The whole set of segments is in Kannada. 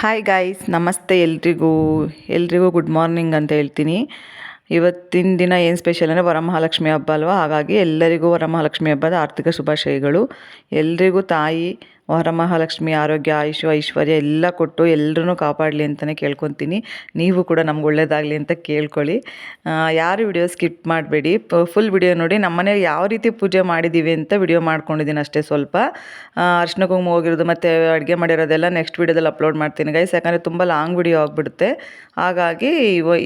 ಹಾಯ್ ಗಾಯ್ಸ್, ನಮಸ್ತೆ ಎಲ್ರಿಗೂ ಗುಡ್ ಮಾರ್ನಿಂಗ್ ಅಂತ ಹೇಳ್ತೀನಿ. ಇವತ್ತಿನ ದಿನ ಏನು ಸ್ಪೆಷಲ್ ಅಂದರೆ ವರಮಹಾಲಕ್ಷ್ಮಿ ಹಬ್ಬ ಅಲ್ವಾ. ಹಾಗಾಗಿ ಎಲ್ಲರಿಗೂ ವರಮಹಾಲಕ್ಷ್ಮಿ ಹಬ್ಬದ ಆರ್ಥಿಕ ಶುಭಾಶಯಗಳು. ಎಲ್ರಿಗೂ ತಾಯಿ ವರಮಹಾಲಕ್ಷ್ಮಿ ಆರೋಗ್ಯ, ಆಯುಷ್ಯ, ಐಶ್ವರ್ಯ ಎಲ್ಲ ಕೊಟ್ಟು ಎಲ್ಲರೂ ಕಾಪಾಡಲಿ ಅಂತಲೇ ಕೇಳ್ಕೊತೀನಿ. ನೀವು ಕೂಡ ನಮ್ಗೆ ಒಳ್ಳೇದಾಗಲಿ ಅಂತ ಕೇಳ್ಕೊಳ್ಳಿ. ಯಾರು ವಿಡಿಯೋ ಸ್ಕಿಪ್ ಮಾಡಬೇಡಿ, ಫುಲ್ ವಿಡಿಯೋ ನೋಡಿ. ನಮ್ಮನೇಲಿ ಯಾವ ರೀತಿ ಪೂಜೆ ಮಾಡಿದ್ದೀವಿ ಅಂತ ವಿಡಿಯೋ ಮಾಡ್ಕೊಂಡಿದ್ದೀನಿ ಅಷ್ಟೇ. ಸ್ವಲ್ಪ ಅರ್ಶಿನ ಕುಂಕುಮ ಹೋಗಿರೋದು ಮತ್ತು ಅಡುಗೆ ಮಾಡಿರೋದೆಲ್ಲ ನೆಕ್ಸ್ಟ್ ವಿಡಿಯೋದಲ್ಲಿ ಅಪ್ಲೋಡ್ ಮಾಡ್ತೀನಿ ಗೈಸ್. ಯಾಕಂದರೆ ತುಂಬ ಲಾಂಗ್ ವಿಡಿಯೋ ಆಗಿಬಿಡುತ್ತೆ. ಹಾಗಾಗಿ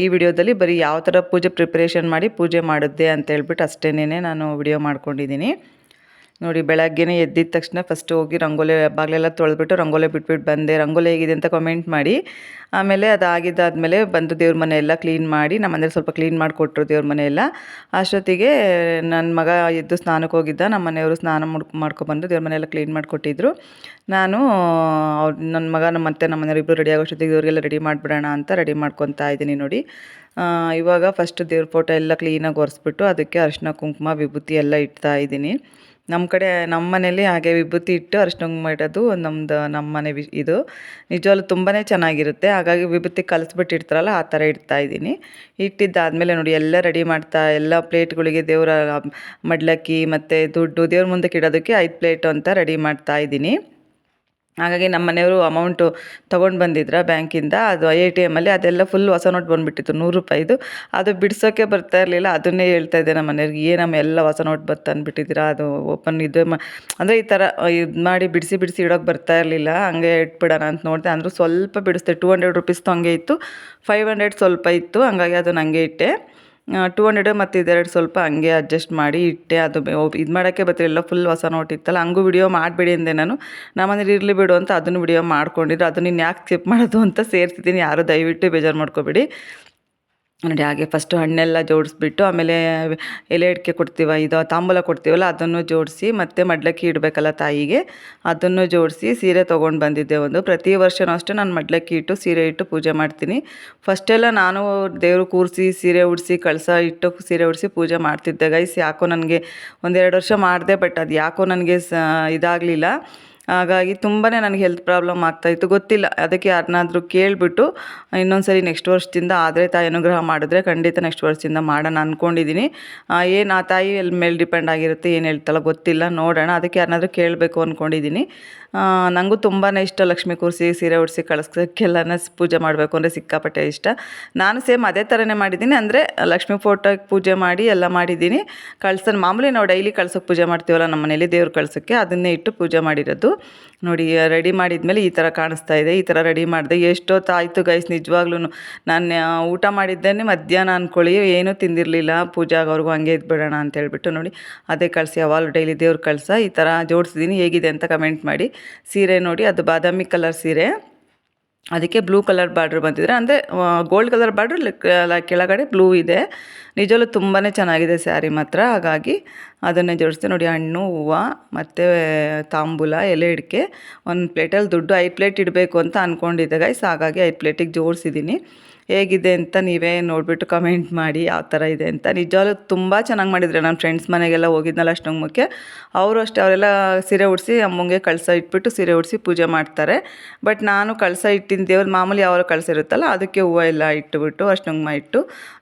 ಈ ವಿಡಿಯೋದಲ್ಲಿ ಬರೀ ಯಾವ ಥರ ಪೂಜೆ ಪ್ರಿಪ್ರೇಷನ್ ಮಾಡಿ ಪೂಜೆ ಮಾಡಿದ್ದೆ ಅಂತ ಹೇಳ್ಬಿಟ್ಟು ಅಷ್ಟೇನೇ ನಾನು ವಿಡಿಯೋ ಮಾಡ್ಕೊಂಡಿದ್ದೀನಿ. ನೋಡಿ, ಬೆಳಗ್ಗೆನೇ ಎದ್ದಿದ ತಕ್ಷಣ ಫಸ್ಟ್ ಹೋಗಿ ರಂಗೋಲಿ ಬಾಗಿಲೆಲ್ಲ ತೊಳೆದ್ಬಿಟ್ಟು ರಂಗೋಲಿ ಬಿಟ್ಬಿಟ್ಟು ಬಂದೆ. ರಂಗೋಲಿ ಹೇಗಿದೆ ಅಂತ ಕಮೆಂಟ್ ಮಾಡಿ. ಆಮೇಲೆ ಅದಾಗಿದ್ದಾದಮೇಲೆ ಬಂದು ದೇವ್ರ ಮನೆ ಎಲ್ಲ ಕ್ಲೀನ್ ಮಾಡಿ, ನಮ್ಮ ಮನೇಲಿ ಸ್ವಲ್ಪ ಕ್ಲೀನ್ ಮಾಡಿಕೊಟ್ರು ದೇವ್ರ ಮನೆ ಎಲ್ಲ. ಅಷ್ಟೊತ್ತಿಗೆ ನನ್ನ ಮಗ ಎದ್ದು ಸ್ನಾನಕ್ಕೆ ಹೋಗಿದ್ದ. ನಮ್ಮ ಮನೆಯವರು ಸ್ನಾನ ಮಾಡ್ಕೊಬಂದು ದೇವ್ರ ಮನೆ ಎಲ್ಲ ಕ್ಲೀನ್ ಮಾಡಿಕೊಟ್ಟಿದ್ರು. ನಾನು ನನ್ನ ಮಗ ನಮ್ಮ ಮನೆಯವರು ಇಬ್ಬರು ರೆಡಿ ಆಗೋಷ್ಟೊತ್ತಿಗೆ ಇವ್ರಿಗೆಲ್ಲ ರೆಡಿ ಮಾಡಿಬಿಡೋಣ ಅಂತ ರೆಡಿ ಮಾಡ್ಕೊತಾ ಇದ್ದೀನಿ. ನೋಡಿ, ಇವಾಗ ಫಸ್ಟ್ ದೇವ್ರ ಫೋಟೋ ಎಲ್ಲ ಕ್ಲೀನಾಗಿ ಒರೆಸ್ಬಿಟ್ಟು ಅದಕ್ಕೆ ಅರಿಶಿನ ಕುಂಕುಮ ವಿಭೂತಿ ಎಲ್ಲ ಇಡ್ತಾ ಇದ್ದೀನಿ. ನಮ್ಮ ಮನೇಲಿ ಹಾಗೆ ವಿಭೂತಿ ಇಟ್ಟು ಅರಿಶಿನ ಕುಂಕುಮ ಇಡೋದು ನಮ್ಮ ಮನೆ ಇದು ನಿಜವಾಗ್ಲೂ ತುಂಬಾ ಚೆನ್ನಾಗಿರುತ್ತೆ. ಹಾಗಾಗಿ ವಿಭೂತಿ ಕಲಿಸ್ಬಿಟ್ಟು ಇಡ್ತಾರಲ್ಲ, ಆ ಥರ ಇಡ್ತಾ ಇದ್ದೀನಿ. ಇಟ್ಟಿದ್ದಾದಮೇಲೆ ನೋಡಿ, ಎಲ್ಲ ರೆಡಿ ಮಾಡ್ತಾ ಎಲ್ಲ ಪ್ಲೇಟ್ಗಳಿಗೆ ದೇವರ ಮಡ್ಲಕ್ಕಿ ಮತ್ತು ದುಡ್ಡು ದೇವ್ರ ಮುಂದಕ್ಕೆ ಇಡೋದಕ್ಕೆ 5 ಪ್ಲೇಟು ಅಂತ ರೆಡಿ ಮಾಡ್ತಾ ಇದ್ದೀನಿ. ಹಾಗಾಗಿ ನಮ್ಮ ಮನೆಯವರು ಅಮೌಂಟು ತೊಗೊಂಡು ಬಂದಿದ್ರ ಬ್ಯಾಂಕಿಂದ. ಅದು ATM ಅಲ್ಲಿ ಅದೆಲ್ಲ ಫುಲ್ ಹೊಸ ನೋಟ್ ಬಂದುಬಿಟ್ಟಿತ್ತು, 100 ರೂಪಾಯಿದು. ಅದು ಬಿಡಿಸೋಕ್ಕೆ ಬರ್ತಾ ಇರಲಿಲ್ಲ. ಅದನ್ನೇ ಹೇಳ್ತಾ ಇದ್ದೆ ನಮ್ಮ ಮನೆಯವ್ರಿಗೆ, ಏನಮ್ಮ ಎಲ್ಲ ಹೊಸ ನೋಟ್ ತಂದುಬಿಟ್ಟಿದ್ದೀರಾ, ಅದು ಓಪನ್ ಇದು ಅಂದರೆ ಈ ಥರ ಇದು ಮಾಡಿ ಬಿಡಿಸಿ ಇಡೋಕ್ಕೆ ಬರ್ತಾ ಇರಲಿಲ್ಲ. ಹಂಗೆ ಇಟ್ಬಿಡೋಣ ಅಂತ ನೋಡಿದೆ. ಅಂದರೂ ಸ್ವಲ್ಪ ಬಿಡಿಸ್ದೆ. 200 ರುಪೀಸ್ದು ಹಂಗೆ ಇತ್ತು, 500 ಸ್ವಲ್ಪ ಇತ್ತು. ಹಂಗಾಗಿ ಅದನ್ನು ಹಂಗೆ ಇಟ್ಟೆ. 200 ಮತ್ತು ಇದೆರಡು ಸ್ವಲ್ಪ ಹಂಗೆ ಅಡ್ಜಸ್ಟ್ ಮಾಡಿ ಇಟ್ಟೆ. ಅದು ಇದು ಮಾಡೋಕ್ಕೆ ಬರ್ತಿರಲಿಲ್ಲ, ಫುಲ್ ಹೊಸ ನೋಟ್ ಇತ್ತಲ್ಲ. ಹಂಗೂ ವಿಡಿಯೋ ಮಾಡಬೇಡಿ ಅಂದೆ ನಾನು. ನಮ್ಮನೇಲಿ ಇರಲಿ ಬಿಡು ಅಂತ ಅದನ್ನು ವಿಡಿಯೋ ಮಾಡ್ಕೊಂಡಿದ್ರು. ಅದನ್ನು ಇನ್ನು ಯಾಕೆ ಸ್ಕಿಪ್ ಮಾಡೋದು ಅಂತ ಸೇರಿಸಿದ್ದೀನಿ. ಯಾರು ದಯವಿಟ್ಟು ಬೇಜಾರು ಮಾಡ್ಕೋಬೇಡಿ. ನೋಡಿ, ಹಾಗೆ ಫಸ್ಟು ಹಣ್ಣೆಲ್ಲ ಜೋಡಿಸ್ಬಿಟ್ಟು ಆಮೇಲೆ ಎಲೆ ಅಡಿಕೆ ಕೊಡ್ತೀವ, ಇದು ತಾಂಬೂಲ ಕೊಡ್ತೀವಲ್ಲ ಅದನ್ನು ಜೋಡಿಸಿ, ಮತ್ತು ಮಡ್ಲಕ್ಕಿ ಇಡಬೇಕಲ್ಲ ತಾಯಿಗೆ, ಅದನ್ನು ಜೋಡಿಸಿ ಸೀರೆ ತೊಗೊಂಡು ಬಂದಿದ್ದೆ ಒಂದು. ಪ್ರತಿ ವರ್ಷವೂ ಅಷ್ಟೇ ನಾನು ಮಡ್ಲಕ್ಕಿ ಇಟ್ಟು ಸೀರೆ ಇಟ್ಟು ಪೂಜೆ ಮಾಡ್ತೀನಿ. ಫಸ್ಟೆಲ್ಲ ನಾನು ದೇವರು ಕೂರಿಸಿ ಸೀರೆ ಉಡಿಸಿ ಕಳಸ ಇಟ್ಟು ಸೀರೆ ಉಡಿಸಿ ಪೂಜೆ ಮಾಡ್ತಿದ್ದೆ ಗೈಸ್. ಯಾಕೋ ನನಗೆ 1-2 ವರ್ಷ ಮಾಡಿದೆ, ಬಟ್ ಅದು ಯಾಕೋ ನನಗೆ ಇದಾಗಲಿಲ್ಲ. ಹಾಗಾಗಿ ತುಂಬಾ ನನಗೆ ಹೆಲ್ತ್ ಪ್ರಾಬ್ಲಮ್ ಆಗ್ತಾಯಿತ್ತು, ಗೊತ್ತಿಲ್ಲ. ಅದಕ್ಕೆ ಯಾರನ್ನಾದರೂ ಕೇಳಿಬಿಟ್ಟು ಇನ್ನೊಂದು ಸರಿ ನೆಕ್ಸ್ಟ್ ವರ್ಷದಿಂದ ಆದರೆ ತಾಯಿ ಅನುಗ್ರಹ ಮಾಡಿದ್ರೆ ಖಂಡಿತ ನೆಕ್ಸ್ಟ್ ವರ್ಷದಿಂದ ಮಾಡೋಣ ಅಂದ್ಕೊಂಡಿದ್ದೀನಿ. ಏನು ಆ ತಾಯಿ ಮೇಲೆ ಡಿಪೆಂಡ್ ಆಗಿರುತ್ತೆ, ಏನು ಹೇಳ್ತಲ್ಲ ಗೊತ್ತಿಲ್ಲ, ನೋಡೋಣ. ಅದಕ್ಕೆ ಯಾರನ್ನಾದರೂ ಕೇಳಬೇಕು ಅಂದ್ಕೊಂಡಿದ್ದೀನಿ. ನನಗೂ ತುಂಬಾ ಇಷ್ಟ ಲಕ್ಷ್ಮೀ ಕೂರಿಸಿ ಸೀರೆ ಉಡಿಸಿ ಕಳಿಸೋಕ್ಕೆಲ್ಲನ ಪೂಜೆ ಮಾಡಬೇಕು ಅಂದರೆ ಸಿಕ್ಕಾಪಟ್ಟೆ ಇಷ್ಟ. ನಾನು ಸೇಮ್ ಅದೇ ಥರನೇ ಮಾಡಿದ್ದೀನಿ. ಅಂದರೆ ಲಕ್ಷ್ಮೀ ಫೋಟೋಗೆ ಪೂಜೆ ಮಾಡಿ ಎಲ್ಲ ಮಾಡಿದ್ದೀನಿ. ಕಳ್ಸೋದು ಮಾಮೂಲಿ ನಾವು ಡೈಲಿ ಕಳ್ಸೋಕ್ಕೆ ಪೂಜೆ ಮಾಡ್ತೀವಲ್ಲ ನಮ್ಮ ಮನೇಲಿ ದೇವ್ರು ಕಳ್ಸೋಕ್ಕೆ, ಅದನ್ನೇ ಇಟ್ಟು ಪೂಜೆ ಮಾಡಿರೋದು. ನೋಡಿ, ರೆಡಿ ಮಾಡಿದ್ಮೇಲೆ ಈ ಥರ ಕಾಣಿಸ್ತಾ ಇದೆ. ಈ ಥರ ರೆಡಿ ಮಾಡಿದೆ. ಎಷ್ಟೊತ್ತಾಯಿತು ಗೈಸ್, ನಿಜವಾಗ್ಲೂ ನಾನು ಊಟ ಮಾಡಿದ್ದೇನೆ ಮಧ್ಯಾಹ್ನ ಅಂದ್ಕೊಳ್ಳಿ, ಏನೂ ತಿಂದಿರಲಿಲ್ಲ. ಪೂಜೆ ಆಗೋವರೆಗೂ ಹಂಗೆ ಇದ್ಬಿಡೋಣ ಅಂತ ಹೇಳ್ಬಿಟ್ಟು ನೋಡಿ, ಅದೇ ಕಳಿಸಿ ಯಾವಾಗಲೂ ಡೈಲಿ ದೇವ್ರು ಕಳ್ಸ ಈ ಥರ ಜೋಡಿಸಿದ್ದೀನಿ. ಹೇಗಿದೆ ಅಂತ ಕಮೆಂಟ್ ಮಾಡಿ. ಸೀರೆ ನೋಡಿ, ಅದು ಬಾದಾಮಿ ಕಲರ್ ಸೀರೆ, ಅದಕ್ಕೆ ಬ್ಲೂ ಕಲರ್ ಬಾರ್ಡ್ರ್ ಬಂದಿದ್ರೆ, ಅಂದರೆ ಗೋಲ್ಡ್ ಕಲರ್ ಬಾರ್ಡ್ರ್ ಕೆಳಗಡೆ ಬ್ಲೂ ಇದೆ. ನಿಜವೂ ತುಂಬಾ ಚೆನ್ನಾಗಿದೆ ಸ್ಯಾರಿ ಮಾತ್ರ. ಹಾಗಾಗಿ ಅದನ್ನೇ ಜೋಡಿಸ್ತೀನಿ. ನೋಡಿ, ಹಣ್ಣು, ಹೂವು ಮತ್ತು ತಾಂಬೂಲ, ಎಲೆ ಅಡಿಕೆ, ಒಂದು ಪ್ಲೇಟಲ್ಲಿ ದುಡ್ಡು 5 ಪ್ಲೇಟ್ ಇಡಬೇಕು ಅಂತ ಅಂದ್ಕೊಂಡಿದ್ದೆ ಗೈಸ್. ಹಾಗಾಗಿ 5 ಪ್ಲೇಟಿಗೆ ಜೋಡಿಸಿದ್ದೀನಿ. ಹೇಗಿದೆ ಅಂತ ನೀವೇ ನೋಡಿಬಿಟ್ಟು ಕಮೆಂಟ್ ಮಾಡಿ ಯಾವ ಥರ ಇದೆ ಅಂತ. ನಿಜವಾಗ್ಲೂ ತುಂಬ ಚೆನ್ನಾಗಿ ಮಾಡಿದರೆ. ನನ್ನ ಫ್ರೆಂಡ್ಸ್ ಮನೆಗೆಲ್ಲ ಹೋಗಿದ್ನಲ್ಲ ಅಷ್ಟೊಂಗಕ್ಕೆ, ಅವರು ಅಷ್ಟೇ, ಅವರೆಲ್ಲ ಸೀರೆ ಉಡಿಸಿ ಅಮ್ಮಂಗೆ ಕಳಸ ಇಟ್ಬಿಟ್ಟು ಸೀರೆ ಉಡಿಸಿ ಪೂಜೆ ಮಾಡ್ತಾರೆ. ಬಟ್ ನಾನು ಕಳಸ ಇಟ್ಟಿನ ದೇವ್ರು ಮಾಮೂಲಿ ಯಾವ ಕಳಸ ಇರುತ್ತಲ್ಲ ಅದಕ್ಕೆ ಹೂವು ಎಲ್ಲ ಇಟ್ಟುಬಿಟ್ಟು ಅಷ್ಟೊಂಗಮ್ಮ ಇಟ್ಟು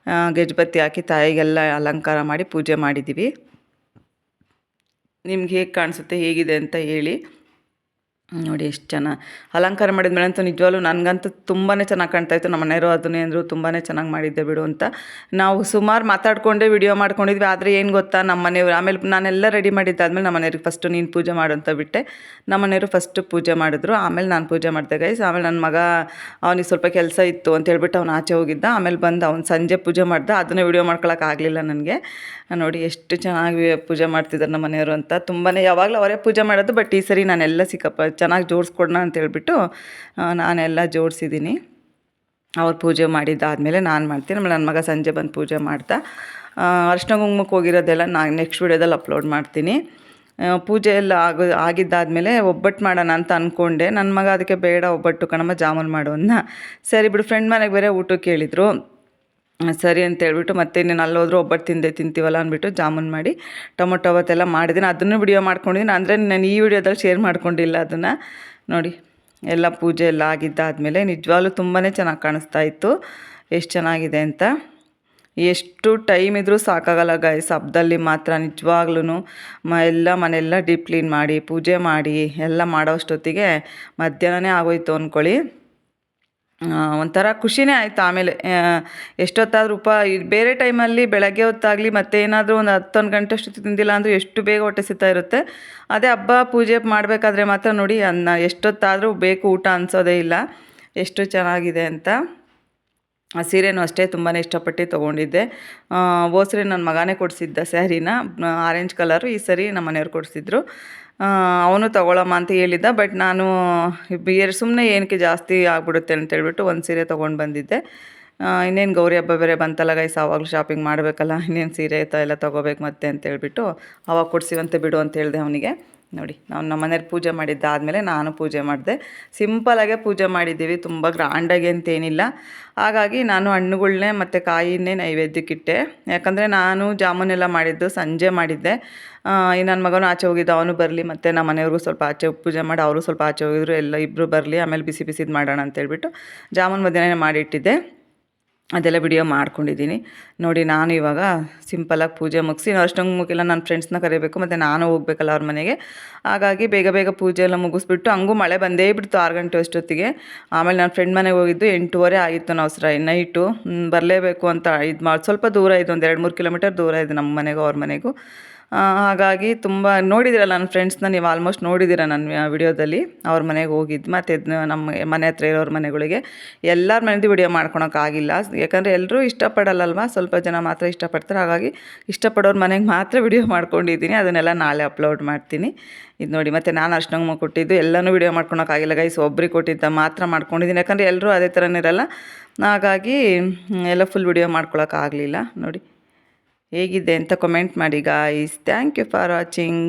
ಗೆಜ್ಬತ್ತಿ ಹಾಕಿ ತಾಯಿಗೆಲ್ಲ ಅಲಂಕಾರ ಮಾಡಿ ಪೂಜೆ ಮಾಡಿದ್ದೀವಿ. ನಿಮ್ಗೆ ಹೇಗೆ ಕಾಣಿಸುತ್ತೆ, ಹೇಗಿದೆ ಅಂತ ಹೇಳಿ. ನೋಡಿ, ಎಷ್ಟು ಚೆನ್ನಾಗಿ ಅಲಂಕಾರ ಮಾಡಿದ್ಮೇಲೆ ಅಂತೂ ನಿಜವಾಗ್ಲೂ ನನಗಂತೂ ತುಂಬಾ ಚೆನ್ನಾಗಿ ಕಾಣ್ತಾಯಿತ್ತು. ನಮ್ಮ ಮನೆಯವರು ಅದನ್ನೇ ಅಂದರು, ತುಂಬಾ ಚೆನ್ನಾಗಿ ಮಾಡಿದ್ದೆ ಬಿಡು ಅಂತ. ನಾವು ಸುಮಾರು ಮಾತಾಡಿಕೊಂಡೇ ವಿಡಿಯೋ ಮಾಡ್ಕೊಂಡಿದ್ವಿ. ಆದರೆ ಏನು ಗೊತ್ತಾ, ನಮ್ಮ ಮನೆಯವರು ಆಮೇಲೆ ನಾನೆಲ್ಲ ರೆಡಿ ಮಾಡಿದ್ದಾದ್ಮೇಲೆ ನಮ್ಮ ಮನೆಯವ್ರಿಗೆ ಫಸ್ಟು ನೀನು ಪೂಜೆ ಮಾಡು ಅಂತ ಬಿಟ್ಟೆ. ನಮ್ಮ ಮನೆಯವರು ಫಸ್ಟು ಪೂಜೆ ಮಾಡಿದ್ರು, ಆಮೇಲೆ ನಾನು ಪೂಜೆ ಮಾಡಿದೆ ಗೈಸ್. ಆಮೇಲೆ ನನ್ನ ಮಗ ಅವನಿಗೆ ಸ್ವಲ್ಪ ಕೆಲಸ ಇತ್ತು ಅಂತ ಹೇಳ್ಬಿಟ್ಟು ಅವ್ನು ಆಚೆ ಹೋಗಿದ್ದ. ಆಮೇಲೆ ಬಂದು ಅವ್ನು ಸಂಜೆ ಪೂಜೆ ಮಾಡ್ದೆ. ಅದನ್ನೇ ವಿಡಿಯೋ ಮಾಡ್ಕೊಳಕ್ಕಾಗಲಿಲ್ಲ ನನಗೆ. ನೋಡಿ, ಎಷ್ಟು ಚೆನ್ನಾಗಿ ಪೂಜೆ ಮಾಡ್ತಿದ್ದಾರೆ ನಮ್ಮ ಮನೆಯವರು ಅಂತ. ತುಂಬಾ ಯಾವಾಗಲೂ ಅವರೇ ಪೂಜೆ ಮಾಡೋದು, ಬಟ್ ಈ ಸರಿ ನಾನೆಲ್ಲ ಚೆನ್ನಾಗಿ ಜೋಡಿಸ್ಕೊಡೋಣ ಅಂತ ಹೇಳ್ಬಿಟ್ಟು ನಾನೆಲ್ಲ ಜೋಡಿಸಿದ್ದೀನಿ. ಅವ್ರು ಪೂಜೆ ಮಾಡಿದ್ದಾದಮೇಲೆ ನಾನು ಮಾಡ್ತೀನಿ. ಆಮೇಲೆ ನನ್ನ ಮಗ ಸಂಜೆ ಬಂದು ಪೂಜೆ ಮಾಡ್ತಾ ಅರಿಶಿನ ಕುಂಕುಮಕ್ಕೆ ಹೋಗಿರೋದೆಲ್ಲ ನಾನು ನೆಕ್ಸ್ಟ್ ವೀಡಿಯೋದಲ್ಲಿ ಅಪ್ಲೋಡ್ ಮಾಡ್ತೀನಿ. ಪೂಜೆ ಎಲ್ಲ ಆಗಿದ್ದಾದಮೇಲೆ ಒಬ್ಬಟ್ಟು ಮಾಡೋಣ ಅಂತ ಅಂದ್ಕೊಂಡೆ. ನನ್ನ ಮಗ ಅದಕ್ಕೆ ಬೇಡ ಒಬ್ಬಟ್ಟು ಕಣಮ್ಮ, ಜಾಮೂನು ಮಾಡು ಅಂದ. ಸರಿ ಬಿಡು, ಫ್ರೆಂಡ್ ಮನೆಗೆ ಬೇರೆ ಊಟಕ್ಕೆ ಕೇಳಿದರು, ಸರಿ ಅಂತ ಹೇಳ್ಬಿಟ್ಟು ಮತ್ತೆ ಇನ್ನೇನು ಅಲ್ಲೋದ್ರೂ ಒಬ್ಬಟ್ಟು ತಿಂತೀವಲ್ಲ ಅಂದ್ಬಿಟ್ಟು ಜಾಮೂನು ಮಾಡಿ ಟೊಮೊಟೊ ಅವತ್ತೆಲ್ಲ ಮಾಡಿದ್ದೀನಿ. ಅದನ್ನು ವಿಡಿಯೋ ಮಾಡ್ಕೊಂಡಿದ್ದೀನಿ. ಅಂದರೆ ನಾನು ಈ ವಿಡಿಯೋದಲ್ಲಿ ಶೇರ್ ಮಾಡ್ಕೊಂಡಿಲ್ಲ ಅದನ್ನು. ನೋಡಿ, ಎಲ್ಲ ಪೂಜೆ ಎಲ್ಲ ಆಗಿದ್ದಾದಮೇಲೆ ನಿಜವಾಗ್ಲೂ ತುಂಬಾ ಚೆನ್ನಾಗಿ ಕಾಣಿಸ್ತಾ ಇತ್ತು. ಎಷ್ಟು ಚೆನ್ನಾಗಿದೆ ಅಂತ. ಎಷ್ಟು ಟೈಮ್ ಇದ್ದರೂ ಸಾಕಾಗಲ್ಲ ಗೈಸ್, ಹಬ್ಬದಲ್ಲಿ ಮಾತ್ರ ನಿಜವಾಗ್ಲೂ ಎಲ್ಲ ಮನೆಯೆಲ್ಲ ಡೀಪ್ ಕ್ಲೀನ್ ಮಾಡಿ ಪೂಜೆ ಮಾಡಿ ಎಲ್ಲ ಮಾಡೋಷ್ಟೊತ್ತಿಗೆ ಮಧ್ಯಾಹ್ನನೇ ಆಗೋಯ್ತು ಅಂದ್ಕೊಳ್ಳಿ. ಒಂಥರ ಖುಷಿನೇ ಆಯಿತು. ಆಮೇಲೆ ಎಷ್ಟೊತ್ತಾದರೂ ಬೇರೆ ಟೈಮಲ್ಲಿ ಬೆಳಗ್ಗೆ ಹೊತ್ತಾಗಲಿ ಮತ್ತೆ ಏನಾದರೂ ಒಂದು 10 ಗಂಟೆ ಅಷ್ಟು ತಿಂದಿಲ್ಲ ಅಂದರೂ ಎಷ್ಟು ಬೇಗ ಹೊಟ್ಟೆ ಸಿಗ್ತಾ ಇರುತ್ತೆ. ಅದೇ ಹಬ್ಬ ಪೂಜೆ ಮಾಡಬೇಕಾದ್ರೆ ಮಾತ್ರ ನೋಡಿ ಎಷ್ಟೊತ್ತಾದರೂ ಬೇಕು ಊಟ ಅನಿಸೋದೇ ಇಲ್ಲ. ಎಷ್ಟು ಚೆನ್ನಾಗಿದೆ ಅಂತ. ಆ ಸೀರೆನೂ ಅಷ್ಟೇ ತುಂಬಾ ಇಷ್ಟಪಟ್ಟು ತೊಗೊಂಡಿದ್ದೆ. ಹೋದ್ಸರಿ ನನ್ನ ಮಗನೇ ಕೊಡಿಸಿದ್ದ ಸ್ಯಾರಿನ, ಆರೆಂಜ್ ಕಲರು. ಈ ಸರಿ ನಮ್ಮ ಮನೆಯವ್ರು ಕೊಡಿಸಿದ್ರು. ಅವನು ತೊಗೊಳಮ್ಮ ಅಂತ ಹೇಳಿದ್ದ, ಬಟ್ ನಾನು ಸುಮ್ಮನೆ ಏನಕ್ಕೆ ಜಾಸ್ತಿ ಆಗ್ಬಿಡುತ್ತೆ ಅಂತೇಳ್ಬಿಟ್ಟು ಒಂದು ಸೀರೆ ತೊಗೊಂಡು ಬಂದಿದ್ದೆ. ಇನ್ನೇನು ಗೌರಿ ಹಬ್ಬ ಬೇರೆ ಬಂತಲ್ಲ ಗೈಸ್, ಆವಾಗಲೂ ಶಾಪಿಂಗ್ ಮಾಡಬೇಕಲ್ಲ, ಇನ್ನೇನು ಸೀರೆ ಎಲ್ಲ ತೊಗೋಬೇಕು ಮತ್ತೆ ಅಂತೇಳ್ಬಿಟ್ಟು ಅವಾಗ ಕೊಡಿಸಿವಂತೆ ಬಿಡು ಅಂತ ಹೇಳಿದೆ ಅವನಿಗೆ. ನೋಡಿ, ನಾವು ನಮ್ಮ ಮನೇಲಿ ಪೂಜೆ ಮಾಡಿದ್ದಾದಮೇಲೆ ನಾನು ಪೂಜೆ ಮಾಡಿದೆ. ಸಿಂಪಲಾಗೆ ಪೂಜೆ ಮಾಡಿದ್ದೀವಿ, ತುಂಬ ಗ್ರ್ಯಾಂಡಾಗಿ ಅಂತೇನಿಲ್ಲ. ಹಾಗಾಗಿ ನಾನು ಹಣ್ಣುಗಳ್ನೇ ಮತ್ತು ಕಾಯಿನ್ನೇ ನೈವೇದ್ಯಕ್ಕಿಟ್ಟೆ. ಯಾಕಂದರೆ ನಾನು ಜಾಮೂನೆಲ್ಲ ಮಾಡಿದ್ದು ಸಂಜೆ ಮಾಡಿದ್ದೆ. ನನ್ನ ಮಗನೂ ಆಚೆ ಹೋಗಿದ್ದ, ಅವನು ಬರಲಿ, ಮತ್ತು ನಮ್ಮ ಮನೆಯವ್ರಿಗೂ ಸ್ವಲ್ಪ ಆಚೆ ಪೂಜೆ ಮಾಡಿ ಅವರು ಸ್ವಲ್ಪ ಆಚೆ ಹೋಗಿದ್ರು, ಎಲ್ಲ ಇಬ್ಬರು ಬರಲಿ, ಆಮೇಲೆ ಬಿಸಿ ಬಿಸಿದು ಮಾಡೋಣ ಅಂತೇಳ್ಬಿಟ್ಟು ಜಾಮೂನ್ ಮಧ್ಯಾಹ್ನ ಮಾಡಿಟ್ಟಿದ್ದೆ. ಅದೆಲ್ಲ ವಿಡಿಯೋ ಮಾಡ್ಕೊಂಡಿದ್ದೀನಿ ನೋಡಿ. ನಾನು ಇವಾಗ ಸಿಂಪಲಾಗಿ ಪೂಜೆ ಮುಗಿಸಿ ಅಷ್ಟೊಂದು ಮುಗಿಲ್ಲ, ನನ್ನ ಫ್ರೆಂಡ್ಸ್ನ ಕರಿಬೇಕು ಮತ್ತು ನಾನು ಹೋಗ್ಬೇಕಲ್ಲ ಅವ್ರ ಮನೆಗೆ. ಹಾಗಾಗಿ ಬೇಗ ಬೇಗ ಪೂಜೆ ಎಲ್ಲ ಮುಗಿಸ್ಬಿಟ್ಟು, ಹಂಗೂ ಮಳೆ ಬಂದೇ ಬಿಡ್ತು 6 ಗಂಟೆ ಅಷ್ಟೊತ್ತಿಗೆ. ಆಮೇಲೆ ನನ್ನ ಫ್ರೆಂಡ್ ಮನೆಗೆ ಹೋಗಿದ್ದು 8:30 ಆಗಿತ್ತು ನಾವು ನೈಟು. ಬರಲೇಬೇಕು ಅಂತ ಸ್ವಲ್ಪ ದೂರ ಇದೆ, ಒಂದು 2-3 ಕಿಲೋಮೀಟರ್ ದೂರ ಇದೆ ನಮ್ಮ ಮನೆಗೂ ಅವ್ರ ಮನೆಗೂ. ಹಾಗಾಗಿ ತುಂಬ ನೋಡಿದ್ದೀರಲ್ಲ ನನ್ನ ಫ್ರೆಂಡ್ಸ್ನ, ನೀವು ಆಲ್ಮೋಸ್ಟ್ ನೋಡಿದ್ದೀರ ನನ್ನ ವಿಡಿಯೋದಲ್ಲಿ. ಅವ್ರ ಮನೆಗೆ ಹೋಗಿದ್ದು ಮತ್ತು ನಮ್ಮ ಮನೆ ಹತ್ರ ಇರೋರ ಮನೆಗಳಿಗೆ ಎಲ್ಲರ ಮನೆಯದು ವಿಡಿಯೋ ಮಾಡ್ಕೊಳಕ್ಕಾಗಿಲ್ಲ. ಯಾಕಂದರೆ ಎಲ್ಲರೂ ಇಷ್ಟಪಡಲ್ಲಲ್ವ, ಸ್ವಲ್ಪ ಜನ ಮಾತ್ರ ಇಷ್ಟಪಡ್ತಾರೆ. ಹಾಗಾಗಿ ಇಷ್ಟಪಡೋರ ಮನೆಗೆ ಮಾತ್ರ ವಿಡಿಯೋ ಮಾಡ್ಕೊಂಡಿದ್ದೀನಿ. ಅದನ್ನೆಲ್ಲ ನಾಳೆ ಅಪ್ಲೋಡ್ ಮಾಡ್ತೀನಿ. ಇದು ನೋಡಿ, ಮತ್ತು ನಾನು ಅರ್ಶಿನ ಕೊಟ್ಟಿದ್ದು ಎಲ್ಲನೂ ವಿಡಿಯೋ ಮಾಡ್ಕೊಳಕ್ಕಾಗಿಲ್ಲ ಗೈಸ್, ಒಬ್ರಿಗೆ ಕೊಟ್ಟಿದ್ದ ಮಾತ್ರ ಮಾಡ್ಕೊಂಡಿದ್ದೀನಿ. ಯಾಕಂದರೆ ಎಲ್ಲರೂ ಅದೇ ಥರನೇ ಇರಲ್ಲ, ಹಾಗಾಗಿ ಎಲ್ಲ ಫುಲ್ ವಿಡಿಯೋ ಮಾಡ್ಕೊಳಕ್ಕಾಗಲಿಲ್ಲ. ನೋಡಿ ಹೇಗಿದೆ ಅಂತ ಕಮೆಂಟ್ ಮಾಡಿ guys. Thank you for watching.